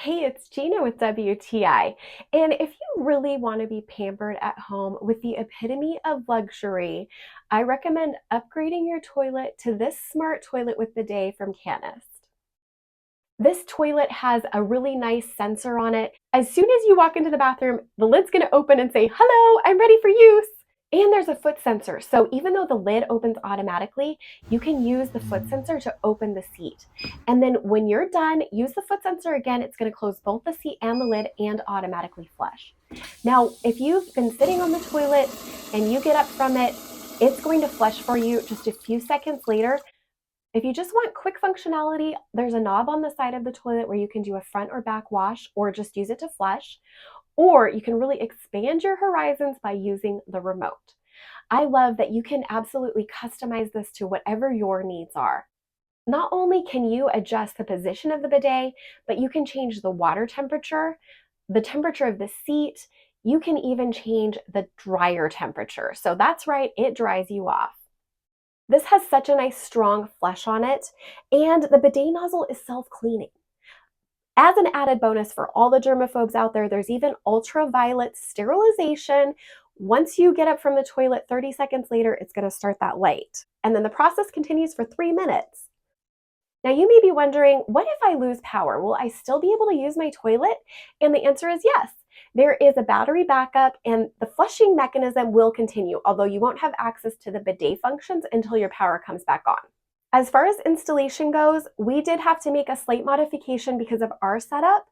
Hey, it's Gina with WTI. And if you really want to be pampered at home with the epitome of luxury, I recommend upgrading your toilet to this smart toilet with bidet from CANEST. This toilet has a really nice sensor on it. As soon as you walk into the bathroom, the lid's going to open and say, "Hello, I'm ready for use." And there's a foot sensor. So even though the lid opens automatically, you can use the foot sensor to open the seat. And then when you're done, use the foot sensor again. It's going to close both the seat and the lid and automatically flush. Now, if you've been sitting on the toilet and you get up from it, it's going to flush for you just a few seconds later. If you just want quick functionality, there's a knob on the side of the toilet where you can do a front or back wash or just use it to flush. Or you can really expand your horizons by using the remote. I love that you can absolutely customize this to whatever your needs are. Not only can you adjust the position of the bidet, but you can change the water temperature, the temperature of the seat. You can even change the dryer temperature. So that's right, it dries you off. This has such a nice strong flush on it, and the bidet nozzle is self-cleaning. As an added bonus for all the germaphobes out there, there's even ultraviolet sterilization. Once you get up from the toilet, 30 seconds later, it's going to start that light. And then the process continues for 3 minutes. Now, you may be wondering, what if I lose power? Will I still be able to use my toilet? And the answer is yes. There is a battery backup, and the flushing mechanism will continue, although you won't have access to the bidet functions until your power comes back on. As far as installation goes, we did have to make a slight modification because of our setup,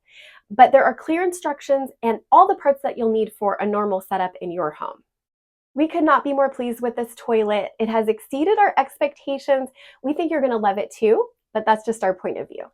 but there are clear instructions and all the parts that you'll need for a normal setup in your home. We could not be more pleased with this toilet. It has exceeded our expectations. We think you're going to love it too, but that's just our point of view.